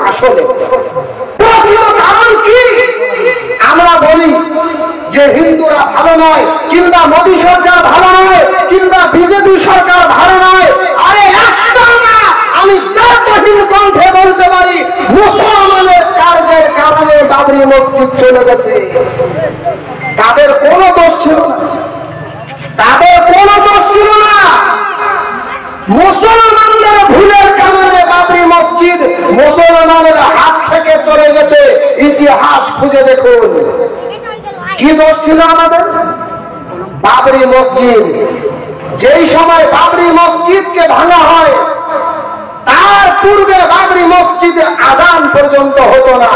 আসলে প্রকৃত কারণ কি? আমরা বলি যে হিন্দুরা ভালো নয়, কিংবা মোদী সরকার ভালো নয়, কিংবা বিজেপি সরকার ভালো নয়। আরে একটাও না, আমি গর্বহীন কণ্ঠে বলতে পারি মুসলমানের কার্যের কারণে বাবরি মসজিদ চলে গেছে। তাদের কোনো দোষ ছিল না, তাদের কোনো দোষ ছিল না। মুসলমানদের ভুলের কারণে বাবরি মসজিদ মুসলমানের হাত থেকে চলে গেছে। ইতিহাস খুঁজে দেখুন, কি দোষ ছিল আমাদের? বাবরি মসজিদ, যেই সময় বাবরি মসজিদকে ভাঙা হয় তার পূর্বে বাবরি মসজিদে আযান পর্যন্ত হতো না।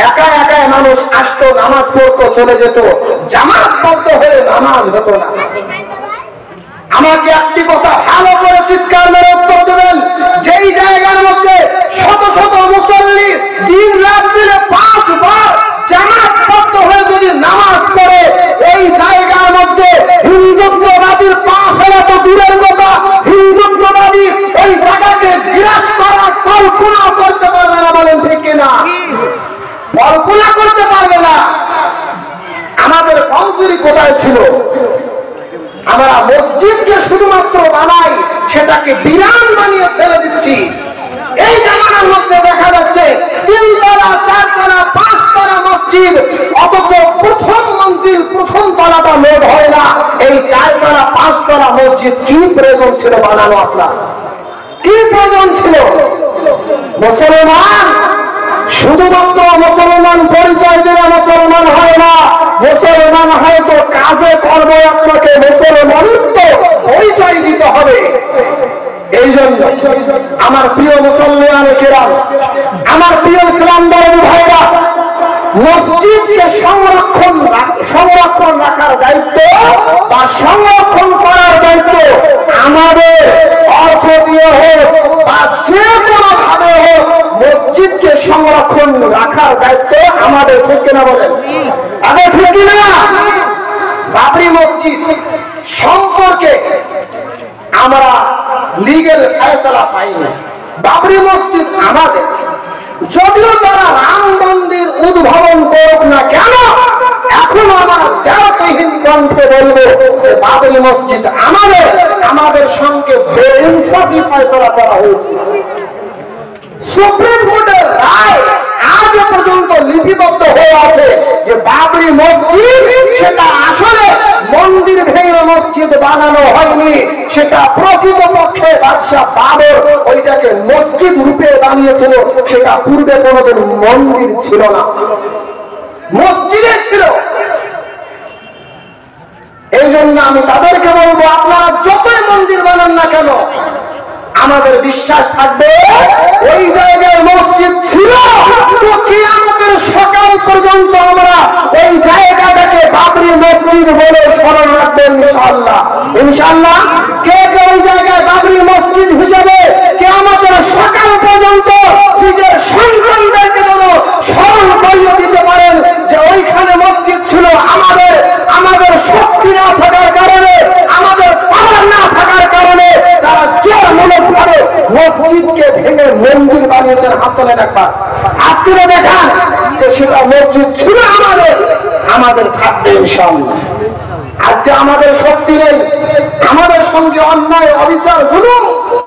একা একা মানুষ আসতো, নামাজ পড়তো, চলে যেত, জামাতবদ্ধ হয়ে নামাজ হতো না। আমাকে একটি কথা ভালো করে চিৎকার মেরে উত্তর দেবেন, যেই জায়গার মধ্যে শত শত মুসল্লি দিন রাত মিলে 5 বার জামাতবদ্ধ হয়ে যদি নামাজ পড়ে, ওই জায়গার মধ্যে হিন্দুত্ববাদীর পা ফেলা তো দূরের কথা, হিন্দুত্ববাদী ওই জায়গাকে বিরাজ করার কল্পনা করতে পারবে না। বলেন ঠিক কিনা? কল্পনা করতে পারবে না। আমাদের কমজোরি কোথায় ছিল? আমরা মসজিদকে শুধুমাত্র বানাই, সেটাকে বিরান বানিয়ে ছেড়ে দিচ্ছি। এই জামানার মধ্যে দেখা যাচ্ছে 3 তলা 4 তলা 5 তলা মসজিদ, অথচ প্রথম মঞ্জিল প্রথম তলাটা লোড হয় না। এই 4 তলা 5 তলা মসজিদ কি প্রয়োজন ছিল বানানো? আপনার কি প্রয়োজন ছিল? মুসলমান শুধুমাত্র মুসলমান পরিচয় দিলে মুসলমান হয় না, মুসলমান হয়তো কাজে কর্মে আপনাকে মুসলমানিত্ব পরিচয় দিতে হবে। এই জন্য আমার প্রিয় মুসলমানে কেরাম, আমার প্রিয় ইসলাম ধর্মী ভাইরা, মসজিদকে সংরক্ষণ রাখার দায়িত্ব বা সংরক্ষণ করার দায়িত্ব আমাদের। অর্থ দিয়ে হোক বা যে কোনো ভাবে হোক, মসজিদকে সংরক্ষণ রাখার দায়িত্ব আমাদের। ঠিক কিনা বলেন? আগে ঠিক কিনা? বাবরি মসজিদ সম্পর্কে আমরা লিগ্যাল ফয়সালা পাইনি। বাবরি মসজিদ আমাদের, যদিও তারা রাম মন্দির উদ্ভাবন করুক না কেন, এখনো আমরা দেহবিহীন কণ্ঠে বলবো যে বাবরি মসজিদ আমাদের। আমাদের সঙ্গে বেইনসাফি ফয়সালা করা হয়েছে। সুপ্রিম কোর্টের রায় আজ পর্যন্ত লিপিবদ্ধ হয়ে আছে যে বাবরি মসজিদ সেটা আসলে মন্দির ভেঙে মসজিদ বানানো হয়নি, সেটা প্রকৃতপক্ষে বাদশাহ বাবর ওইটাকে মসজিদ রূপে বানিয়েছিল। সেটা পূর্বে কোনোদিন মন্দির ছিল না, মসজিদে ছিল। এই জন্য আমি তাদেরকে বলবো, আপনারা যতই মন্দির বানান না কেন, আমাদের বিশ্বাস থাকবে ওই জায়গায় মসজিদ ছিল। তো কিয়ামতের সকাল পর্যন্ত আমরা ওই জায়গাটাকে বাবরি মসজিদ বলে স্মরণ রাখবেন ইনশাআল্লাহ। ইনশাআল্লাহ কে কে ওই জায়গায় বাবরি মসজিদ হিসেবে কিয়ামতের সকাল পর্যন্ত নিজের সন্তানদেরকে যেন স্মরণ করিয়ে দিতে পারেন যে ওইখানে মসজিদ ছিল আমাদের। আমাদের শক্তি না থাকার কারণে, আমাদের পাওয়ার না থাকার কারণে তারা জোর মনে করে মসজিদকে ভেঙে মন্দির বানিয়েছেন। হাত তোলেন একবার, হাত তুলে দেখান যে সেটা মসজিদ ছিল আমাদের। আমাদের থাকবে ইনশাআল্লাহ। আজকে আমাদের শক্তি নেই, আমাদের সঙ্গে অন্যায় অবিচার জুলুম